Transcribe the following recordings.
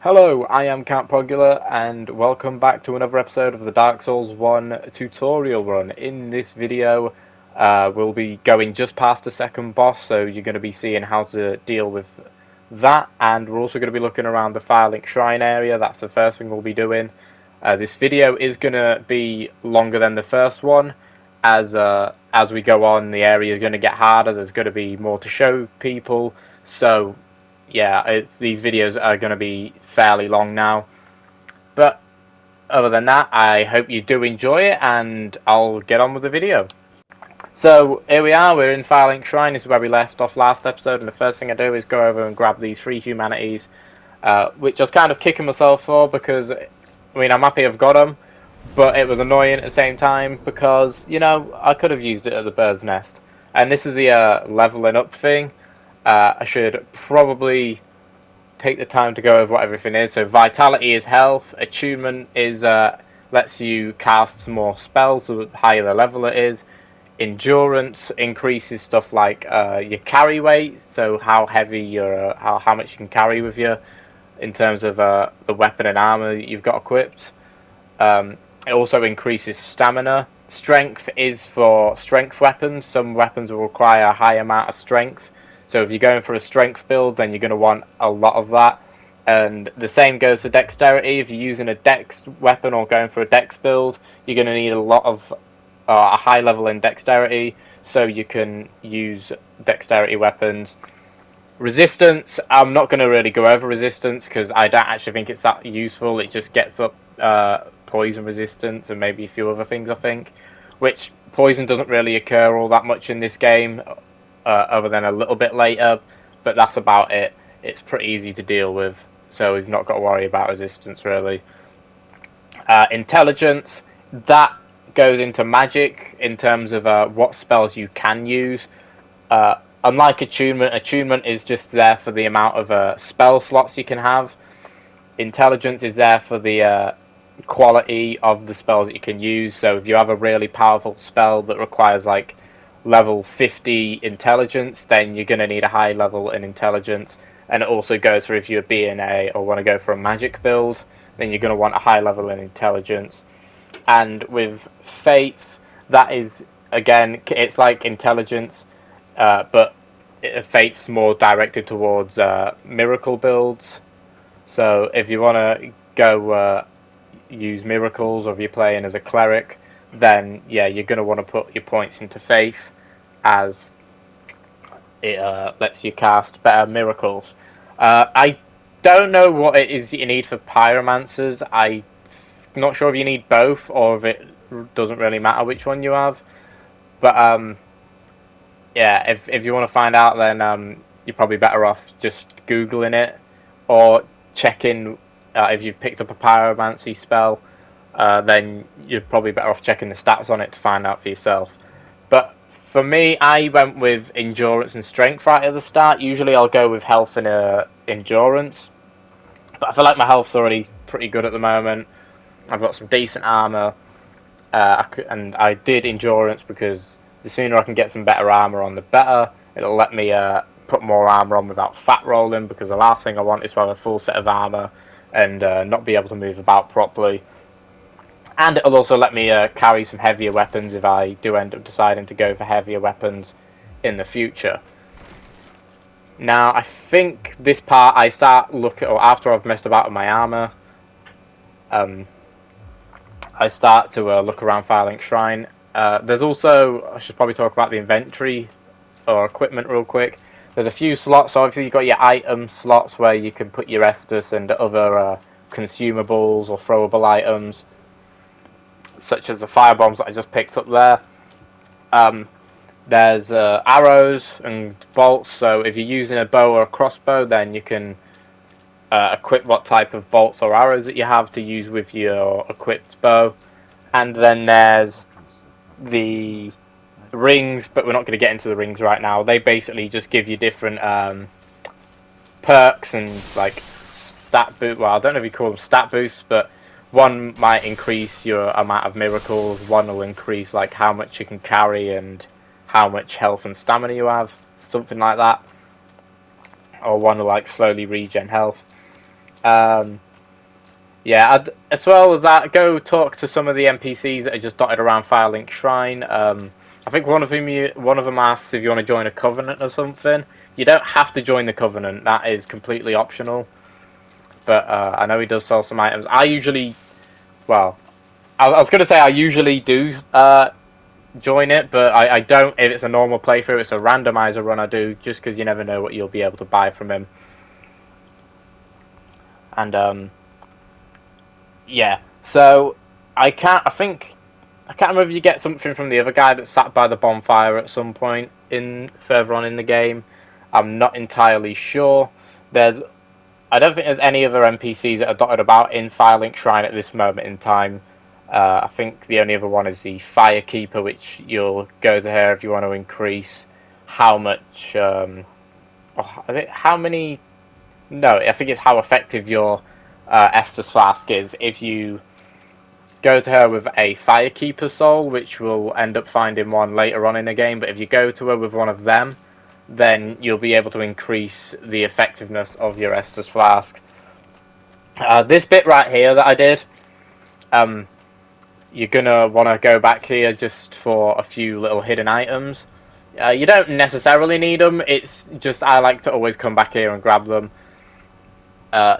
Hello, I am Count Pogula, and welcome back to another episode of the Dark Souls 1 tutorial run. In this video, we'll be going just past the second boss, so you're going to be seeing how to deal with that, and we're also going to be looking around the Firelink Shrine area. That's the first thing we'll be doing. This video is going to be longer than the first one, as we go on, the area is going to get harder, there's going to be more to show people, so yeah, these videos are going to be fairly long now. But other than that, I hope you do enjoy it, and I'll get on with the video. So here we are, we're in Firelink Shrine. This is where we left off last episode, and the first thing I do is go over and grab these 3 humanities, which I was kind of kicking myself for, because, I mean, I'm happy I've got them, but it was annoying at the same time, because, you know, I could have used it at the bird's nest. And this is the leveling up thing. I should probably take the time to go over what everything is. So vitality is health, attunement is lets you cast some more spells, so the higher the level it is. Endurance increases stuff like your carry weight, so how heavy your how much you can carry with you in terms of the weapon and armor that you've got equipped. It also increases stamina. Strength is for strength weapons. Some weapons will require a high amount of strength. So if you're going for a strength build, then you're going to want a lot of that. And the same goes for dexterity. If you're using a dex weapon or going for a dex build, you're going to need a lot of a high level in dexterity, so you can use dexterity weapons. Resistance, I'm not going to really go over resistance, because I don't actually think it's that useful. It just gets up poison resistance and maybe a few other things, I think. Which, poison doesn't really occur all that much in this game. Other than a little bit later, but that's about it. It's pretty easy to deal with, so we've not got to worry about resistance really. Intelligence, that goes into magic in terms of what spells you can use. Unlike attunement is just there for the amount of spell slots you can have. Intelligence is there for the quality of the spells that you can use. So if you have a really powerful spell that requires like level 50 intelligence, then you're going to need a high level in intelligence. And it also goes for if you're BNA or want to go for a magic build, then you're going to want a high level in intelligence. And with faith, that is, again, it's like intelligence, but faith's more directed towards miracle builds. So if you want to go use miracles, or if you're playing as a cleric, then yeah, you're going to want to put your points into faith, as it lets you cast better miracles. I don't know what it is that you need for pyromancers. I'm not sure if you need both, or if it doesn't really matter which one you have. But yeah, if you want to find out, then you're probably better off just Googling it, or checking if you've picked up a pyromancy spell. Then you're probably better off checking the stats on it to find out for yourself. But for me, I went with endurance and strength right at the start. Usually I'll go with health and endurance, but I feel like my health's already pretty good at the moment. I've got some decent armor, and I did endurance because the sooner I can get some better armor on, the better. It'll let me put more armor on without fat rolling, because the last thing I want is to have a full set of armor and not be able to move about properly. And it'll also let me carry some heavier weapons if I do end up deciding to go for heavier weapons in the future. Now, I think this part I start looking, or after I've messed about with my armor, I start to look around Firelink Shrine. There's also, I should probably talk about the inventory or equipment real quick. There's a few slots. So obviously you've got your item slots where you can put your Estus and other consumables or throwable items, such as the fire bombs that I just picked up there. There's arrows and bolts, so if you're using a bow or a crossbow, then you can equip what type of bolts or arrows that you have to use with your equipped bow. And then there's the rings, but we're not going to get into the rings right now. They basically just give you different perks and like stat boost. Well, I don't know if you call them stat boosts, but one might increase your amount of miracles, one will increase like how much you can carry and how much health and stamina you have, something like that. Or one will like slowly regen health. Yeah, as well as that, go talk to some of the NPCs that are just dotted around Firelink Shrine. I think one of them asks if you want to join a covenant or something. You don't have to join the covenant; that is completely optional. But I know he does sell some items. I usually, well, I was going to say I usually do join it, but I don't if it's a normal playthrough. It's a randomizer run I do, just because you never know what you'll be able to buy from him. And yeah, so I can't remember if you get something from the other guy that sat by the bonfire at some point further on in the game. I'm not entirely sure. I don't think there's any other NPCs that are dotted about in Firelink Shrine at this moment in time. I think the only other one is the Firekeeper, which you'll go to her if you want to increase how much. How many? No, I think it's how effective your Estus Flask is. If you go to her with a Firekeeper soul, which will end up finding one later on in the game, but if you go to her with one of them, then you'll be able to increase the effectiveness of your Estus Flask. This bit right here that I did, you're going to want to go back here just for a few little hidden items. You don't necessarily need them, it's just I like to always come back here and grab them.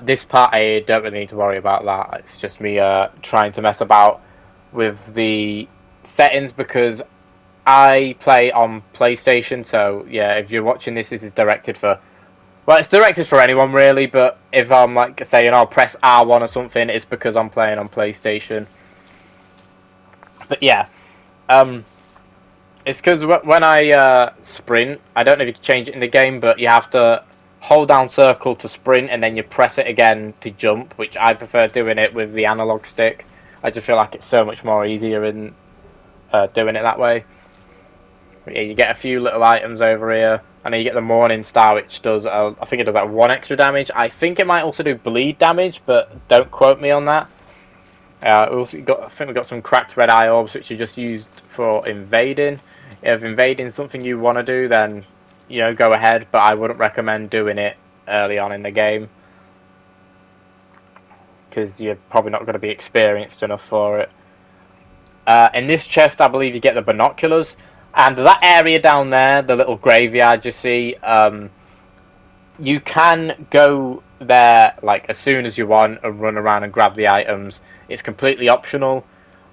This part I don't really need to worry about that, it's just me trying to mess about with the settings because I play on PlayStation, so yeah, if you're watching this is directed for... Well, it's directed for anyone really, but if I'm like saying I'll press R1 or something, it's because I'm playing on PlayStation. But yeah, it's because when I sprint, I don't know if you can change it in the game, but you have to hold down circle to sprint and then you press it again to jump, which I prefer doing it with the analog stick. I just feel like it's so much more easier in doing it that way. But yeah, you get a few little items over here. I know you get the Morning Star, which does, I think it does like 1 extra damage. I think it might also do bleed damage, but don't quote me on that. I think we got some cracked red eye orbs, which are just used for invading. If invading is something you want to do, then go ahead. But I wouldn't recommend doing it early on in the game because you're probably not going to be experienced enough for it. In this chest, I believe you get the binoculars, and that area down there, the little graveyard you see, you can go there like as soon as you want and run around and grab the items. It's completely optional.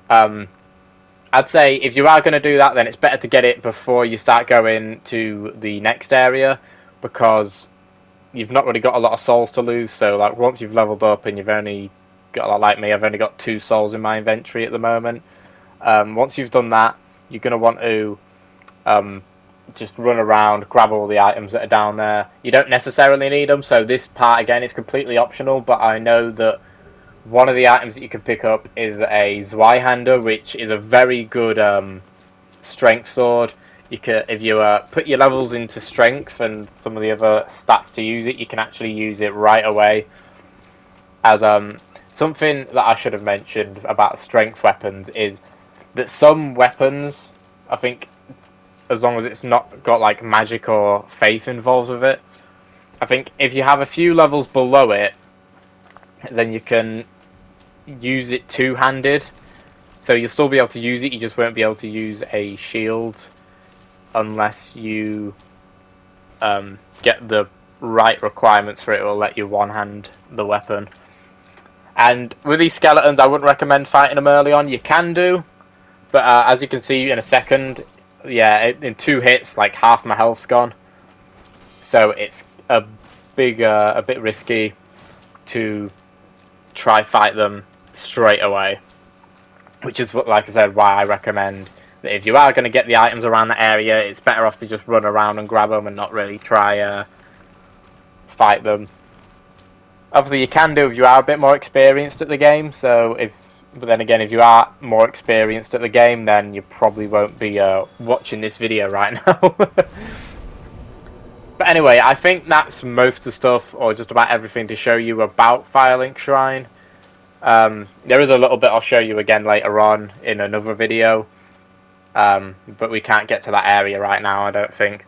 I'd say if you are going to do that, then it's better to get it before you start going to the next area, because you've not really got a lot of souls to lose. So like once you've leveled up and you've only got, like me, I've only got 2 souls in my inventory at the moment. Once you've done that, you're going to want to just run around, grab all the items that are down there. You don't necessarily need them, so this part again is completely optional, but I know that one of the items that you can pick up is a Zweihander, which is a very good strength sword. You can, if you put your levels into strength and some of the other stats to use it, you can actually use it right away. As something that I should have mentioned about strength weapons is that some weapons, I think, as long as it's not got like magic or faith involved with it, I think if you have a few levels below it, then you can use it two-handed. So you'll still be able to use it, you just won't be able to use a shield unless you get the right requirements for it. It will let you one-hand the weapon. And with these skeletons, I wouldn't recommend fighting them early on. You can do, but as you can see in a second, yeah, in 2 hits, like half my health's gone. So it's a bit risky to try fight them straight away, which is what, like I said, why I recommend that if you are going to get the items around the area, it's better off to just run around and grab them and not really try fight them. Obviously you can do if you are a bit more experienced at the game, but then again, if you are more experienced at the game, then you probably won't be watching this video right now. But anyway, I think that's most of the stuff, or just about everything, to show you about Firelink Shrine. There is a little bit I'll show you again later on in another video, but we can't get to that area right now, I don't think.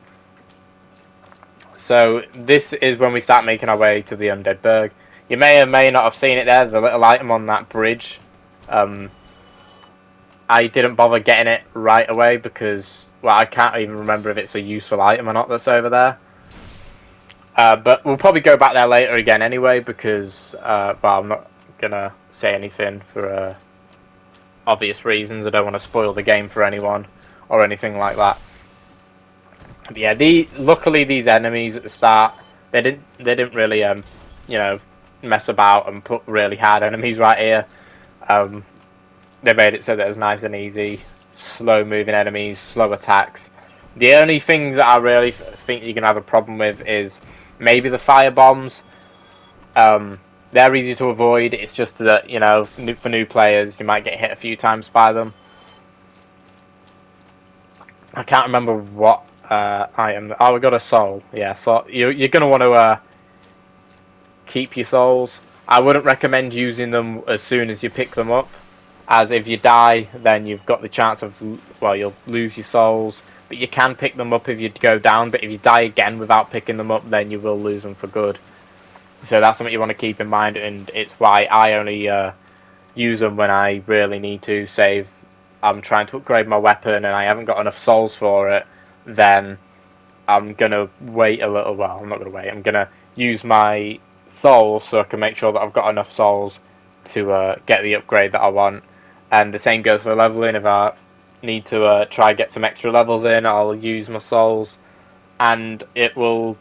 So this is when we start making our way to the Undead Burg. You may or may not have seen it there, the little item on that bridge. I didn't bother getting it right away because, well, I can't even remember if it's a useful item or not that's over there. But we'll probably go back there later again anyway because, well, I'm not going to say anything for obvious reasons. I don't want to spoil the game for anyone or anything like that. But yeah, luckily these enemies at the start, they didn't really, you know, mess about and put really hard enemies right here. They made it so that it was nice and easy, slow moving enemies, slow attacks. The only things that I really think you're going to have a problem with is maybe the fire bombs. They're easy to avoid, it's just that, you know, for new players, you might get hit a few times by them. I can't remember what item. Oh, we got a soul. Yeah, so you're going to want to keep your souls. I wouldn't recommend using them as soon as you pick them up, as if you die, then you've got the chance of, well, you'll lose your souls. But you can pick them up if you go down, but if you die again without picking them up, then you will lose them for good. So that's something you want to keep in mind, and it's why I only use them when I really need to. Say if I'm trying to upgrade my weapon and I haven't got enough souls for it, then I'm going to wait a little while. I'm not going to wait. I'm going to use my souls so I can make sure that I've got enough souls to get the upgrade that I want. And the same goes for leveling. If I need to try and get some extra levels in, I'll use my souls, and it will,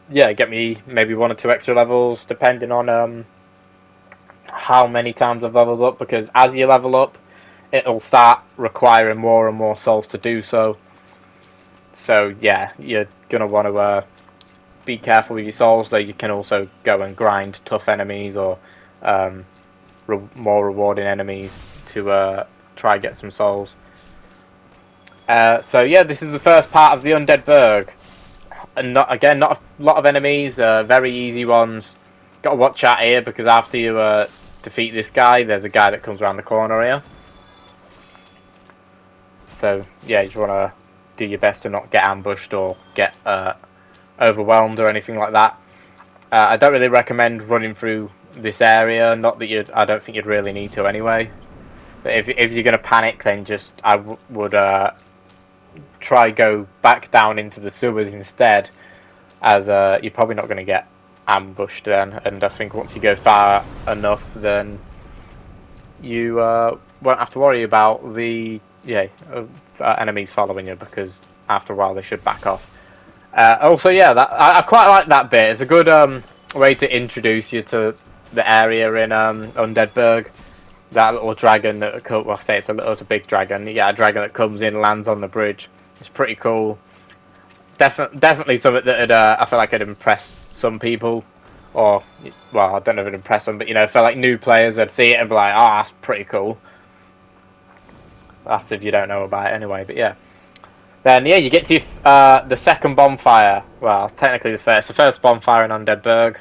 yeah, get me maybe 1 or 2 extra levels depending on how many times I've leveled up, because as you level up it'll start requiring more and more souls to do so. So yeah, you're going to want to be careful with your souls, though you can also go and grind tough enemies or more rewarding enemies to try and get some souls. So yeah, this is the first part of the Undead Burg. And not a lot of enemies, very easy ones. Got to watch out here because after you defeat this guy, there's a guy that comes around the corner here. So yeah, you just want to do your best to not get ambushed or get overwhelmed or anything like that. I don't really recommend running through this area. Not that I don't think you'd really need to anyway. But if you're going to panic, then just I would try go back down into the sewers instead, as you're probably not going to get ambushed then. And I think once you go far enough, then you won't have to worry about the enemies following you, because after a while they should back off. Also, yeah, I quite like that bit. It's a good way to introduce you to the area in Undead Burg. That little dragon that, well, I say it's a big dragon. Yeah, a dragon that comes in, lands on the bridge. It's pretty cool. Definitely something that I feel like it'd impress some people, or, well, I don't know if it'd impress them, but, you know, for like new players, they'd see it and be like, oh, that's pretty cool. That's if you don't know about it anyway, but yeah. Then, yeah, you get to the second bonfire. Well, technically the first bonfire in Undead Burg.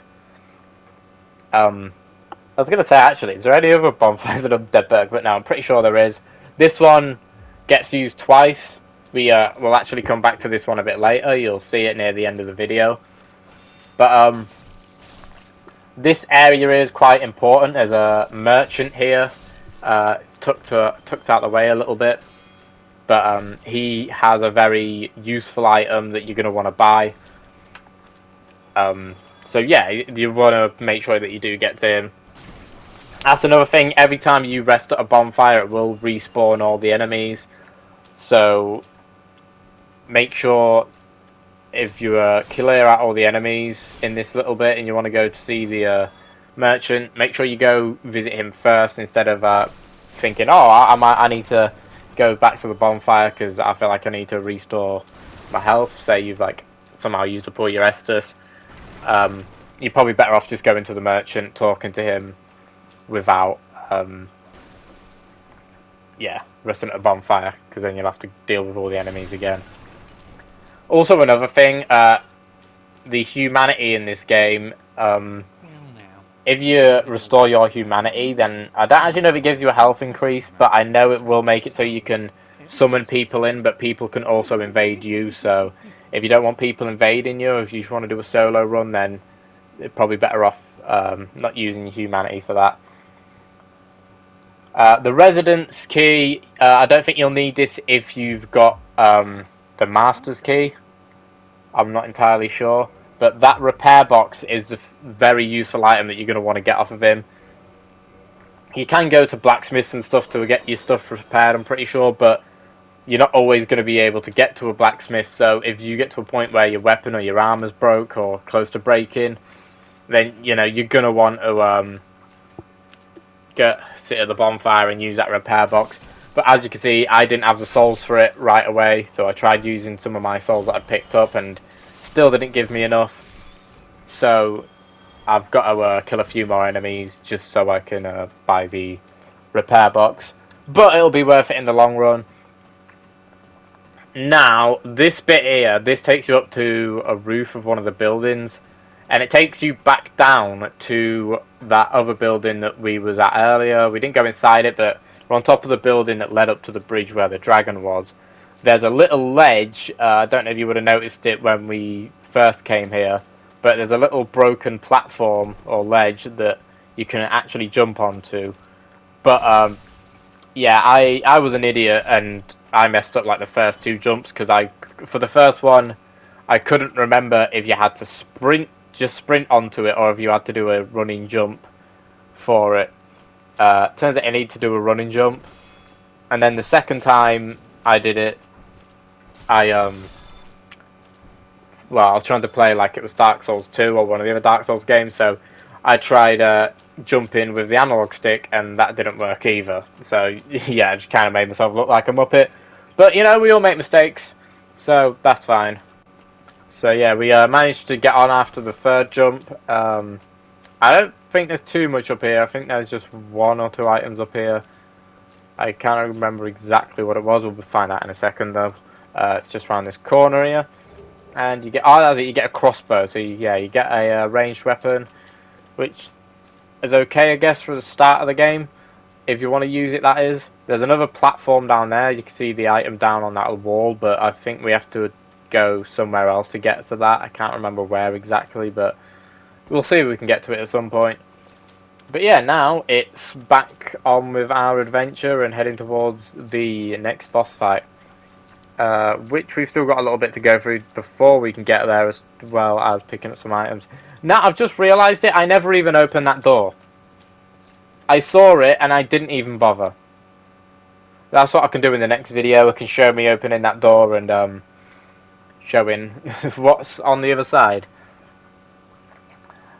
I was going to say, actually, is there any other bonfires in Undead Burg? But no, I'm pretty sure there is. This one gets used twice. We'll actually come back to this one a bit later. You'll see it near the end of the video. But this area is quite important. There's a merchant here, tucked out the way a little bit. But he has a very useful item that you're going to want to buy. So yeah, you want to make sure that you do get to him. That's another thing. Every time you rest at a bonfire, it will respawn all the enemies. So make sure if you clear out all the enemies in this little bit and you want to go to see the merchant, make sure you go visit him first instead of thinking, oh, I need to go back to the bonfire because I feel like I need to restore my health. Say you've like somehow used up all your Estus. You're probably better off just going to the merchant, talking to him without resting at a bonfire, because then you'll have to deal with all the enemies again. Also, another thing, the humanity in this game, if you restore your humanity, then I don't actually know if it gives you a health increase, but I know it will make it so you can summon people in, but people can also invade you. So if you don't want people invading you, if you just want to do a solo run, then you're probably better off not using humanity for that. The residence key, I don't think you'll need this if you've got the master's key. I'm not entirely sure. But that repair box is a very useful item that you're going to want to get off of him. You can go to blacksmiths and stuff to get your stuff repaired, I'm pretty sure, but you're not always going to be able to get to a blacksmith. So if you get to a point where your weapon or your armor's broke or close to breaking, then you're going to want to sit at the bonfire and use that repair box. But as you can see, I didn't have the souls for it right away, so I tried using some of my souls that I picked up and still didn't give me enough. So I've got to kill a few more enemies just so I can buy the repair box. But it'll be worth it in the long run. Now, this bit here, this takes you up to a roof of one of the buildings. And it takes you back down to that other building that we was at earlier. We didn't go inside it, but we're on top of the building that led up to the bridge where the dragon was. There's a little ledge. I don't know if you would have noticed it when we first came here. But there's a little broken platform or ledge that you can actually jump onto. But, yeah, I was an idiot and I messed up like the first two jumps. Because for the first one, I couldn't remember if you had to just sprint onto it, or if you had to do a running jump for it. Turns out I need to do a running jump. And then the second time I did it, I was trying to play like it was Dark Souls 2 or one of the other Dark Souls games, so I tried jumping with the analog stick, and that didn't work either. So, yeah, I just kind of made myself look like a muppet. But, we all make mistakes, so that's fine. So yeah, we managed to get on after the third jump. I don't think there's too much up here. I think there's just one or two items up here. I can't remember exactly what it was. We'll find out in a second though. It's just around this corner here. And you get, you get a crossbow. So you get a ranged weapon, which is okay, I guess, for the start of the game. If you want to use it, that is. There's another platform down there. You can see the item down on that wall, but I think we have to go somewhere else to get to that. I can't remember where exactly, but we'll see if we can get to it at some point. But yeah, now it's back on with our adventure and heading towards the next boss fight, which we've still got a little bit to go through before we can get there, as well as picking up some items. Now I've just realised it, I never even opened that door. I saw it and I didn't even bother. That's what I can do in the next video. It can show me opening that door and showing what's on the other side.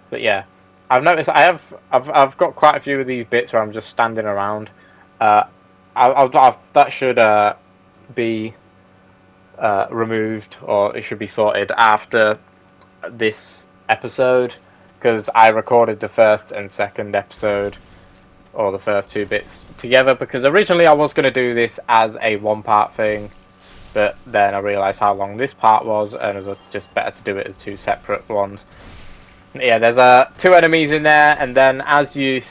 But yeah, I've noticed I've got quite a few of these bits where I'm just standing around. That should be removed, or it should be sorted after this episode, because I recorded the first and second episode, or the first two bits together, because originally I was going to do this as a one-part thing. But then I realised how long this part was, and it was just better to do it as two separate ones. Yeah, there's two enemies in there, and then as you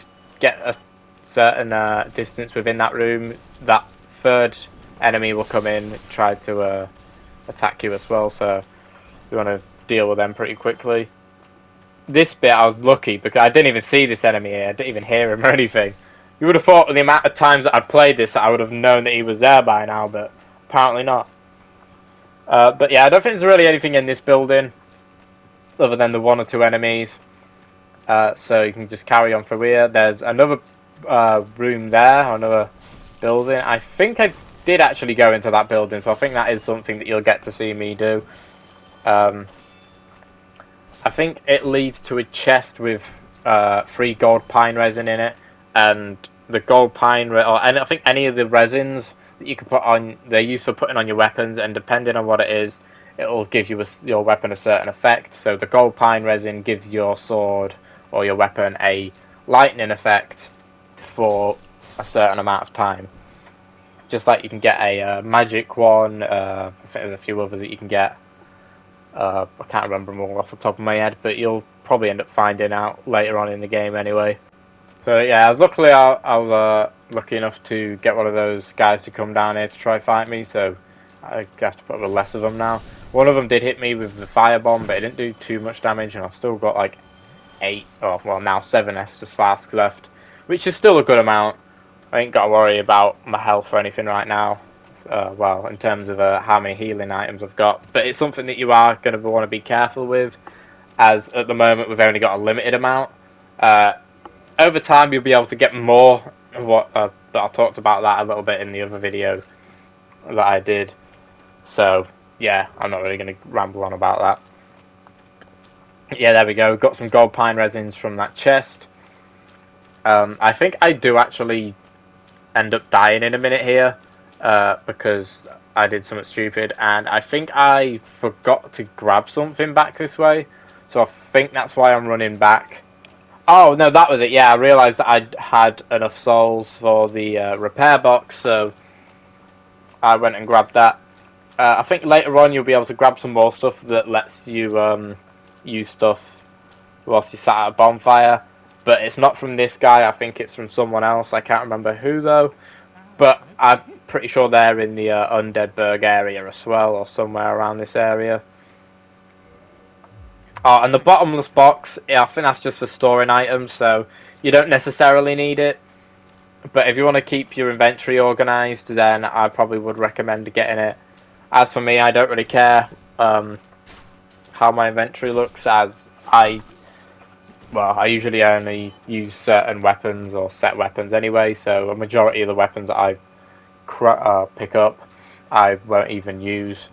get a certain distance within that room, that third enemy will come in and try to attack you as well, so you want to deal with them pretty quickly. This bit I was lucky, because I didn't even see this enemy here, I didn't even hear him or anything. You would have thought with the amount of times that I'd played this that I would have known that he was there by now, but apparently not. But yeah, I don't think there's really anything in this building other than the one or two enemies. So you can just carry on through here. There's another room there, or another building. I think I did actually go into that building, so I think that is something that you'll get to see me do. I think it leads to a chest with 3 gold pine resin in it, and the gold pine and I think any of the resins that you can put on, they're used for putting on your weapons, and depending on what it is, it will give you your weapon a certain effect. So the gold pine resin gives your sword or your weapon a lightning effect for a certain amount of time. Just like you can get a magic one, I think there's a few others that you can get. I can't remember them all off the top of my head, but you'll probably end up finding out later on in the game anyway. So yeah, luckily I was lucky enough to get one of those guys to come down here to try fight me, so I have to put up with less of them now. One of them did hit me with the firebomb, but it didn't do too much damage, and I've still got like 8, or well now 7 Estus Flasks left, which is still a good amount. I ain't got to worry about my health or anything right now. Well, in terms of how many healing items I've got, but it's something that you are going to want to be careful with, as at the moment we've only got a limited amount. Over time you'll be able to get more. What that I talked about that a little bit in the other video that I did. So yeah, I'm not really going to ramble on about that. Yeah, there we go. Got some gold pine resins from that chest. I think I do actually end up dying in a minute here because I did something stupid, and I think I forgot to grab something back this way, so I think that's why I'm running back. Oh no, that was it. Yeah, I realised that I'd had enough souls for the repair box, so I went and grabbed that. I think later on you'll be able to grab some more stuff that lets you use stuff whilst you sat at a bonfire. But it's not from this guy, I think it's from someone else. I can't remember who though. But I'm pretty sure they're in the Undead Burg area as well, or somewhere around this area. Oh, and the bottomless box, yeah, I think that's just for storing items, so you don't necessarily need it. But if you want to keep your inventory organised, then I probably would recommend getting it. As for me, I don't really care how my inventory looks, as I usually only use certain weapons or set weapons anyway, so a majority of the weapons that I pick up, I won't even use.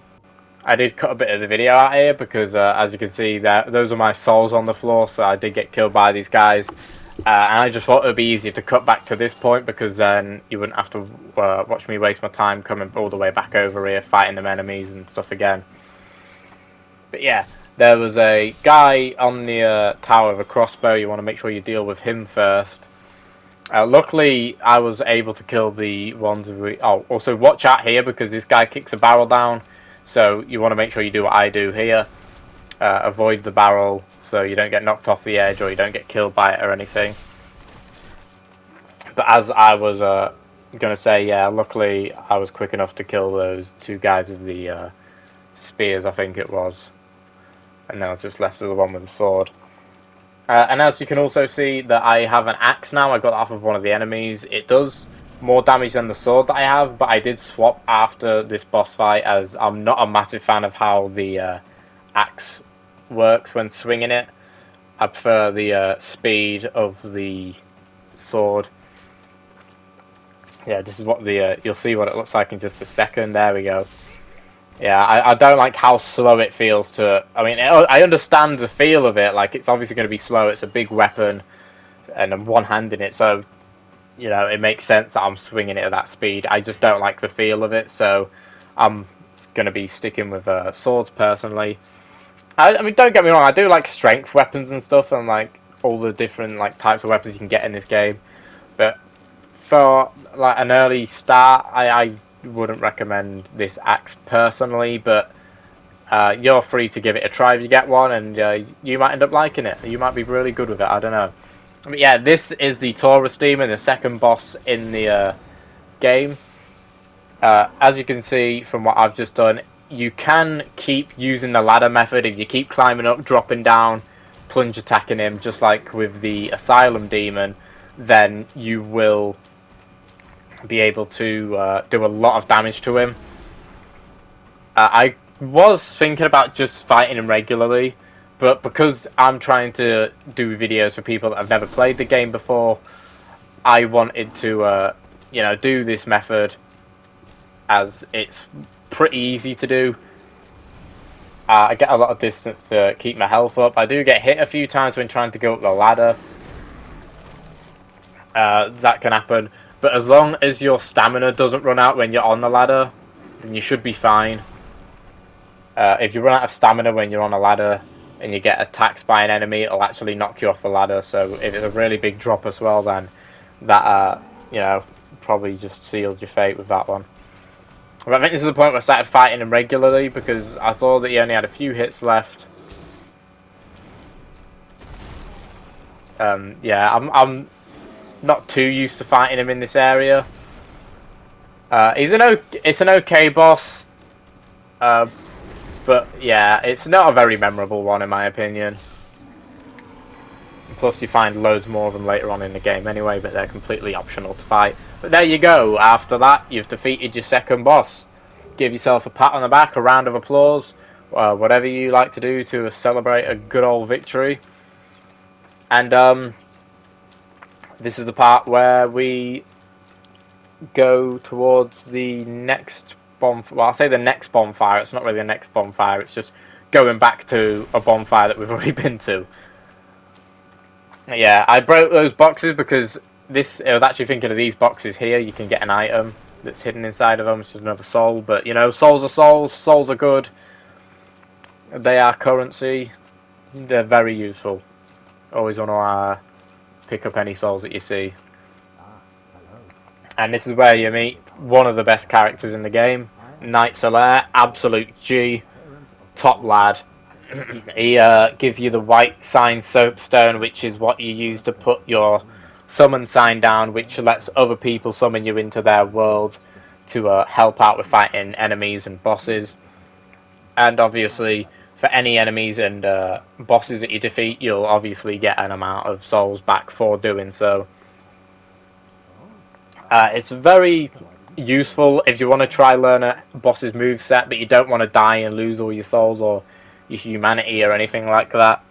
I did cut a bit of the video out here because, as you can see, those are my souls on the floor, so I did get killed by these guys. And I just thought it would be easier to cut back to this point, because then you wouldn't have to watch me waste my time coming all the way back over here, fighting them enemies and stuff again. But yeah, there was a guy on the tower with a crossbow. You want to make sure you deal with him first. Luckily, I was able to kill the ones with... Oh, also watch out here, because this guy kicks a barrel down. So you want to make sure you do what I do here. Avoid the barrel so you don't get knocked off the edge or you don't get killed by it or anything. But as I was going to say, yeah, luckily I was quick enough to kill those two guys with the spears, I think it was. And then I was just left with the one with the sword. And as you can also see that I have an axe now. I got that off of one of the enemies. It does more damage than the sword that I have, but I did swap after this boss fight, as I'm not a massive fan of how the axe works when swinging it. I prefer the speed of the sword. Yeah, this is what the you'll see what it looks like in just a second. There we go. Yeah, I don't like how slow it feels to... I mean, I understand the feel of it. Like, it's obviously going to be slow. It's a big weapon, and I'm one-handing it, so... You know, it makes sense that I'm swinging it at that speed. I just don't like the feel of it, so I'm going to be sticking with swords personally. I mean, don't get me wrong, I do like strength weapons and stuff, and like all the different like types of weapons you can get in this game. But for like an early start, I wouldn't recommend this axe personally. But you're free to give it a try if you get one, and you might end up liking it. You might be really good with it. I don't know. But yeah, this is the Taurus Demon, the second boss in the game. As you can see from what I've just done, you can keep using the ladder method. If you keep climbing up, dropping down, plunge attacking him, just like with the Asylum Demon, then you will be able to do a lot of damage to him. I was thinking about just fighting him regularly, but because I'm trying to do videos for people that have never played the game before, I wanted to, you know, do this method, as it's pretty easy to do. I get a lot of distance to keep my health up. I do get hit a few times when trying to go up the ladder. That can happen. But as long as your stamina doesn't run out when you're on the ladder, then you should be fine. If you run out of stamina when you're on a ladder and you get attacked by an enemy, it'll actually knock you off the ladder. So if it's a really big drop as well, then that, you know, probably just sealed your fate with that one. But I think this is the point where I started fighting him regularly, because I saw that he only had a few hits left. Yeah, I'm not too used to fighting him in this area. It's an okay boss, but yeah, it's not a very memorable one in my opinion. Plus you find loads more of them later on in the game anyway, but they're completely optional to fight. But there you go, after that you've defeated your second boss. Give yourself a pat on the back, a round of applause, whatever you like to do to celebrate a good old victory. And this is the part where we go towards the next bonfire. Well, I'll say the next bonfire. It's not really the next bonfire. It's just going back to a bonfire that we've already been to. Yeah, I broke those boxes because I was actually thinking of these boxes here. You can get an item that's hidden inside of them, which is another soul. But, you know, souls are souls. Souls are good. They are currency. They're very useful. Always want to pick up any souls that you see. And this is where you meet one of the best characters in the game, Knight Solaire, absolute G, top lad. He gives you the white sign soapstone, which is what you use to put your summon sign down, which lets other people summon you into their world to help out with fighting enemies and bosses. And obviously, for any enemies and bosses that you defeat, you'll obviously get an amount of souls back for doing so. It's very useful if you want to try learn a boss's moveset, but you don't want to die and lose all your souls or your humanity or anything like that.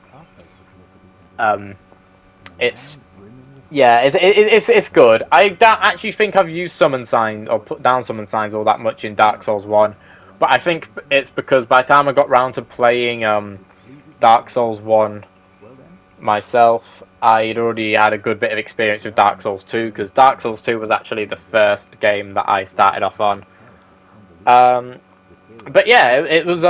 It's good. I don't actually think I've used summon signs or put down summon signs all that much in Dark Souls 1, but I think it's because by the time I got round to playing Dark Souls 1 myself, I'd already had a good bit of experience with Dark Souls 2, because Dark Souls 2 was actually the first game that I started off on. But yeah, it was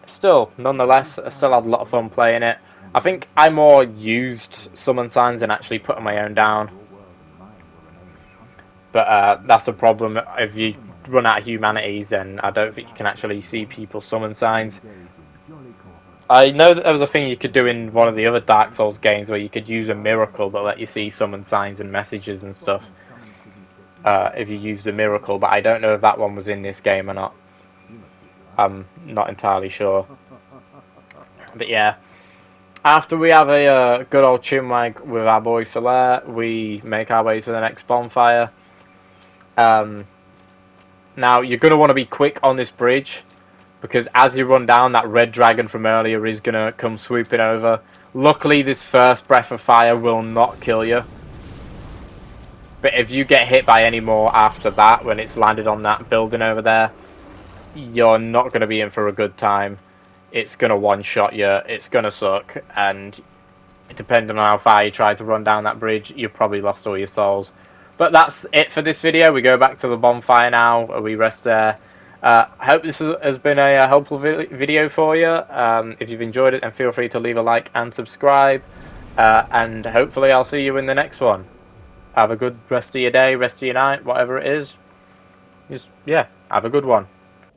still, nonetheless, I still had a lot of fun playing it. I think I more used summon signs than actually putting my own down. But that's a problem. If you run out of humanities, then I don't think you can actually see people's summon signs. I know that there was a thing you could do in one of the other Dark Souls games where you could use a miracle that let you see summon signs and messages and stuff. If you used the miracle, but I don't know if that one was in this game or not. I'm not entirely sure. But yeah, after we have a good old chinwag with our boy Solaire, we make our way to the next bonfire. Now, you're going to want to be quick on this bridge, because as you run down, that red dragon from earlier is going to come swooping over. Luckily, this first breath of fire will not kill you. But if you get hit by any more after that, when it's landed on that building over there, you're not going to be in for a good time. It's going to one-shot you, it's going to suck, and depending on how far you try to run down that bridge, you've probably lost all your souls. But that's it for this video. We go back to the bonfire now, we rest there. I hope this has been a helpful video for you. If you've enjoyed it, then feel free to leave a like and subscribe. And hopefully I'll see you in the next one. Have a good rest of your day, rest of your night, whatever it is. Just, yeah, have a good one.